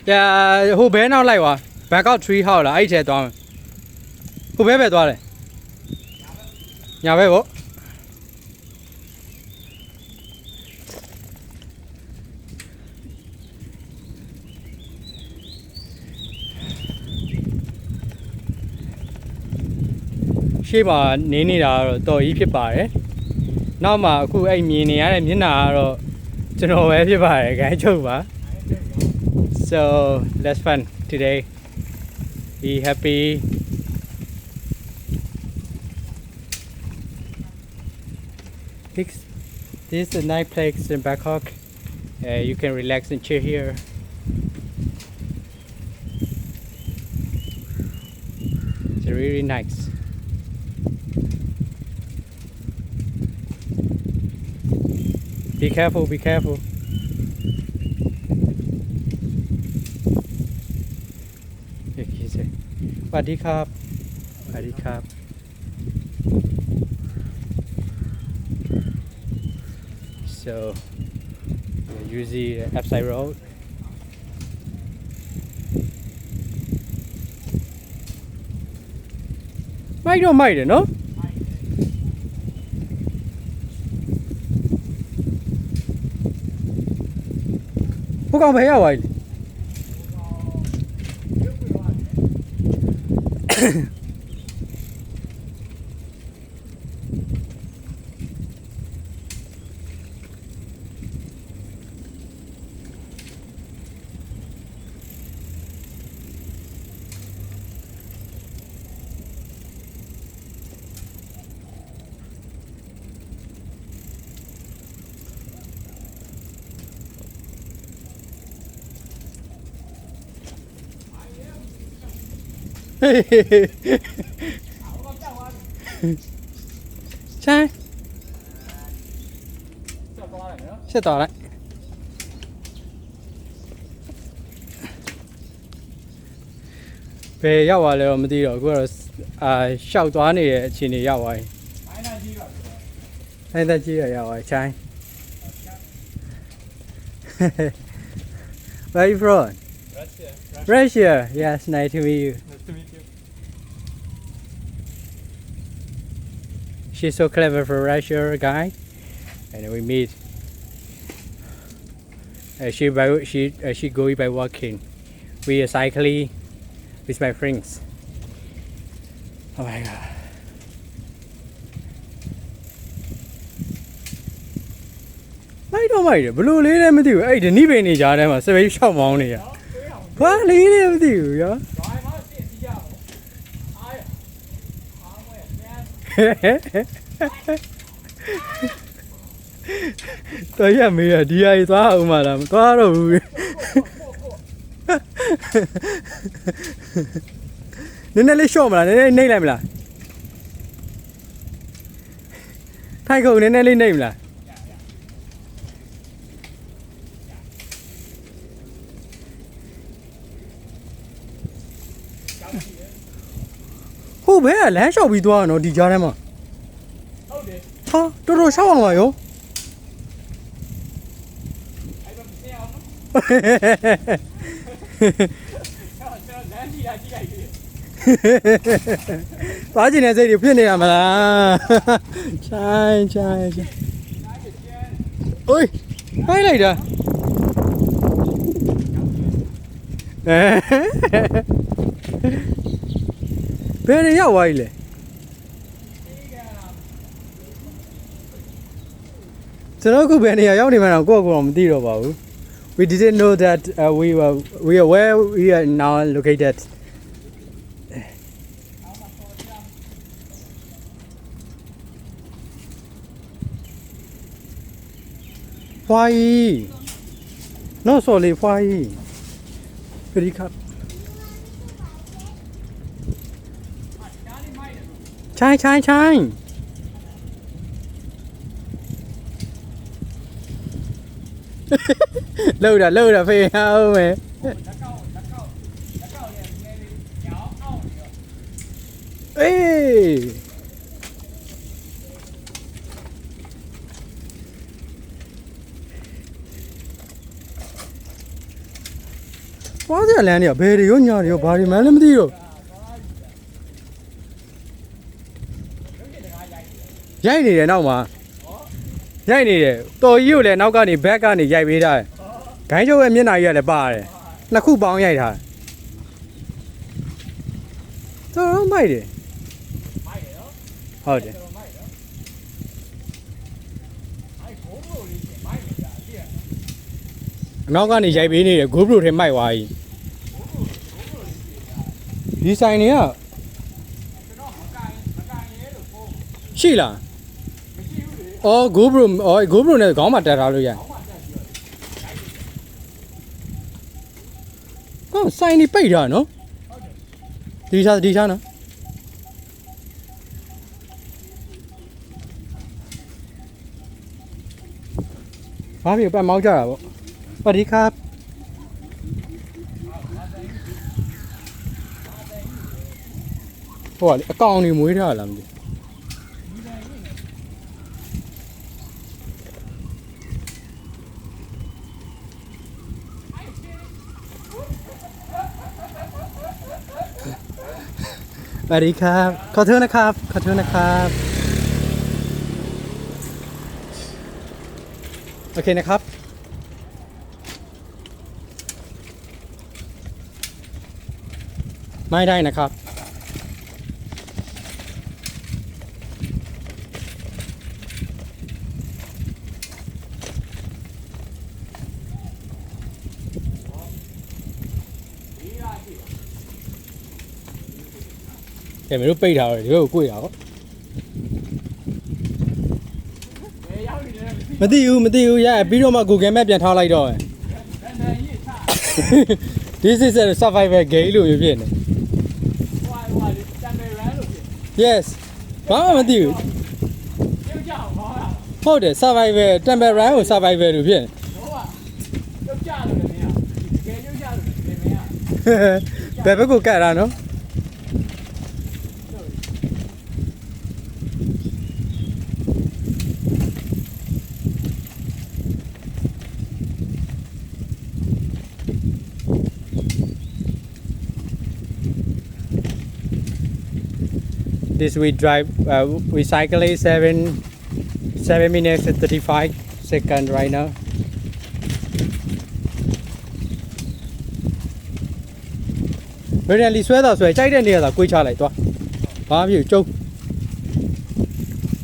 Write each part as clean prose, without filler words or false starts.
ဟိုဘဲနောက်လိုက်ပါဘန်ကောက်3 house လားအဲ့ထဲသွားမယ်ဟိုဘဲပဲသွားတယ်ညာဘဲပေါ့ရှေ့မှာနေနေတာတော့တော်ကြီးဖြစ်ပါတယ်နောက်မှာအခုအဲ့မြင်နေရတဲ့မျက်နှာကတော့ကျွန်တော်ပဲဖြစ်ပါတယ်ခိုင်းချုပ်ပါ so let's fun today be happy this is a nice place in Bangkok you can relax and chill here it's really nice be careful be carefulสวัสดีครับสวัสดีครับ so usually upside road မိုက်တော့မိုက်တယ်နော်ဘုကောင်ဖယ်ရပါလေใช่เสร็จต่อแล้วဘယ်ရောက်သွားလဲတော့မသိတော့အခုကတော့ရှောက်သွားနေတဲ့အခြေအနေရောက်သွားပြီ။အဲ့ဒါကြီးရောက်သွားချိုင်း Where are you from? Russia. Yes, nice to meet you. Nice to meet you. She's so clever for Russia, guy. And we meet. She go by walking. We are cycling with my friends. Oh my god. မိုက်တော့မိုက်တယ်ဘလို့လေးလည်းမသိဘူးအဲ့ဒီနိဗ္ဗာန်နေကြတဲ့မှာစပိတ်ရှောက်မောင်းနေရဘာလေးလည်းမသိဘူးရောတော်ရမေးရဒီဟာကြီးသွားအောင်မလားမသွားတော့ဘူးနည်းနည်းလေးရှော့မလားနည်းနည်းနှိမ့်လိုက်မလားထိုက်ကုန်နည်းနည်းလေးနှိမ့်မလားဟုတ်ပဲလမ်းလျှောက်ပြီးသွားတော့ဒီကြားထဲမှာဟုတ်တယ်ဟာတော်တော်ရှောက်အောင်ပါရောအဲ့တော့မင်းအောင်နော်လမ်းကြီးလိုက်သွားကျင်တဲ့စိတ်တွေဖြစ်နေရမလားချိုင်းအိုးဖိုင်းလိုက်တာဘယ်နေရောက်သွားပြီလဲကျွန်တော်ခုဘယ်နေရာရောက်နေမှတော့ကိုယ့်ကိုယ်တော့မသိတော့ပါဘူး We didn't know that we are where we are now located Why No sorry why สวัสดีครับใช่lâu rồi phê không mẹ ê သွားစရာလမ်းတွေကဘယ်တွေရောညာတွေရောဘာတွေမှလည်းမသိတော့ရိုက်နေတယ်နောက်မှာရိုက်နေတယ်တော်ကြီးကိုလည်းနောက်ကနေဘက်ကနေရိုက်ပေးထားတယ်ဂိုင်းချုပ်ရဲ့မျက်နှာကြီးကလည်းပါတယ်နှစ်ခုပေါင်းရိုက်ထားတယ်တော်မိုက်တယ်ဟုတ်တယ်အနောက်ကနေရိုက်ပေးနေတယ် GoPro ထဲမိုက်သွားပြီဒီဆိုင်တွေကရှိလားအော် GoPro အော် GoPro နဲ့ခေါင်းမှာတက်ထားလို့ရတယ်ဟောဆိုင်နေပိတ်ထားနော်ဒီချာနော်ဘာဖြစ်ပတ်မောက်ကြတာပေါ့สวัสดีครับဟိုကအကောင်နေမွေးထားလားမသိสวัสดีครับขอโทษนะครับโอเคนะครับไม่ได้นะครับแกไม่รู้ไปเท่าไหร่เดี๋ยวกูเอาไม่ตีอยู่ย่าပြီးတော့မှ Google Map ပြန်ထားလိုက်တော့ This is a survival game လို့ဖြစ်နေ Yes ဘာမှမသိဘူးဟုတ်တယ် survival temple run ကို survival လို့ဖြစ်နေဘယ်ဘက်ကိုကတ်တာနော်This we drive we cycle 7 minutes and 35 seconds right now. Really ဆွဲတော့ဆွဲကြိုက်တဲ့နေရာသာကိုွေးချလိုက်သွား။ဘာဖြစ်ကျုပ်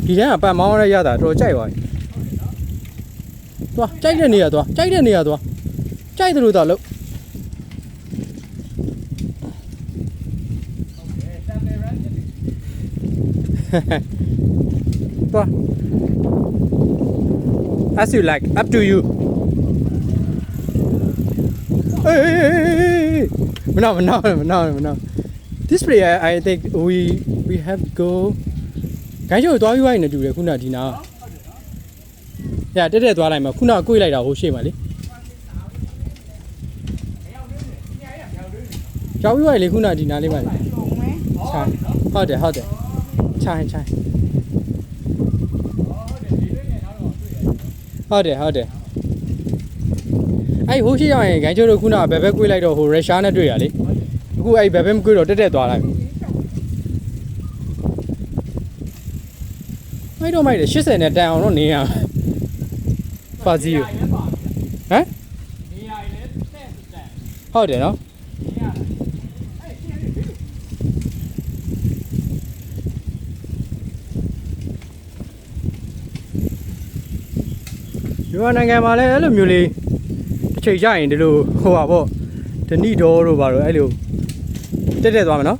ဒီတန်းကပတ်မောင်းရရတာတော်ကြိုက်ပါပြီ။သွားကြိုက်တဲ့နေရာသွားကြိုက်တယ်လို့တော့လို့သွား as you like up to you မနာ display I think we have go ဂိုင်းချိုသွားပြီးဝိုင်းနေတူတယ်ခုနဒီနာရတက်သွားလိုက်မှာခုနကိုွေးလိုက်တာဟိုရှေ့မှာလေကြောက်ပြီးဝိုင်းလေခုနဒီနာလေးမှာလေဟုတ်တယ်ခြိုင်းဟုတ်တယ်အဲ့ဟိုရှိရောက်ရင်ဂိုင်းချိုတို့ခုနဘယ်ဘက်ကွေးလိုက်တော့ဟိုရုရှားနဲ့တွေ့ရလေအခုအဲ့ဘယ်ဘက်မကွေးတော့တက်သွားလိုက်မိုက်တယ်80နဲ့တန်အောင်တော့နေရဖာစီဟမ်ဟုတ်တယ်နော်မြန်မာနိုင်ငံမှာလည်းအဲ့လိုမျိုးလေးတစ်ချိန်ကြရင်ဒီလိုဟိုပါပေါ့ဒဏိတော်တို့ပါတော့အဲ့လိုတက်သွားမယ်နော်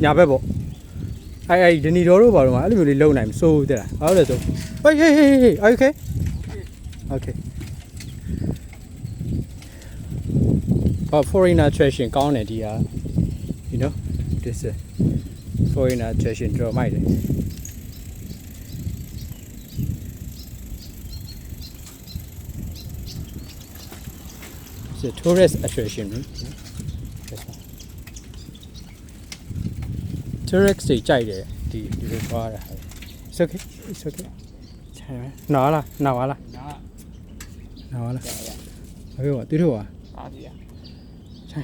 ညာဘက်ပေါ့အဲ့ဒဏိတော်တို့ပါတော့အဲ့လိုမျိုးလေးလုံနိုင်မစိုးတဲ့လားဟုတ်တယ်ဆိုဟေး are you okay foreigner attraction ကောင်းတယ်ဒီဟာ you know this foreigner attraction တော့မိုက်တယ်It's a tourist attraction. Tourists တွေကြိုက်တယ်ဒီလိုသွားတာ It's okay. ခြိုင်မယ်နားပါလားဘာပြောသူတို့ကခြ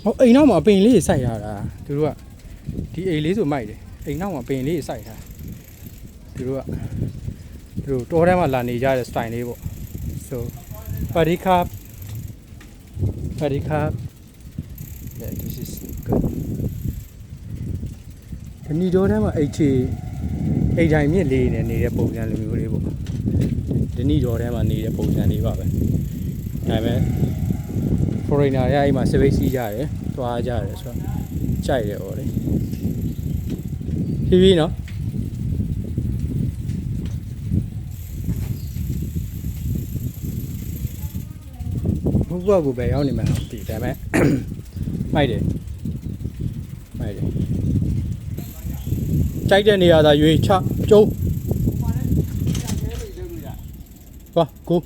ဟောအိမ်နောက်မှာအပင်လေးစိုက်ရတာသူတို့ကဒီအိမ်လေးဆိုမိုက်တယ်အိမ်နောက်မှာအပင်လေးစိုက်ထားသူတို့တောထဲမှာလာနေကြတဲ့ style လေးပေါ့ so ပါဒီကား yeah this is good ဒီနီတောထဲမှာအိမ်တိုင်းမြင့်လေးနေတဲ့ပုံစံလိုမျိုးလေးပေါ့ဒီနီတောထဲမှာနေတဲ့ပုံစံလေးပါပဲဒါပေမဲ့ foreigner ရအိမ်မှာ space စီးကြတယ်သွားကြတယ်ဆိုတော့ကြိုက်တယ်ဟောလေဖြည်းနော်ဘုရားကိုပဲရောက်နေမှာဒီဒါပေမဲ့မိုက်တယ်ကြိုက်တဲ့နေရာသာရွေးချကျုံးသွားကို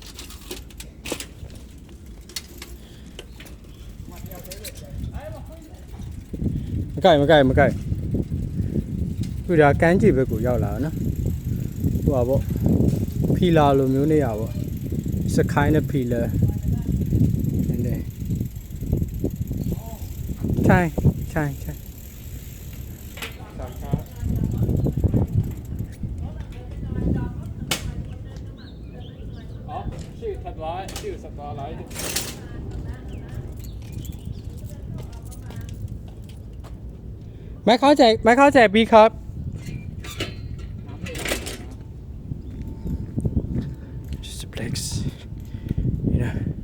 မကိုက်ခုဒါကန်းကြည့်ဘက်ကိုရောက်လာနော်ဟိုပါပေါ့ဖီလာလိုမျိုးနေရပေါ့ it's a kind of pillar and then ใช่ชื่อสัตว์ร้ายไม่เข้าใจพี่ครับ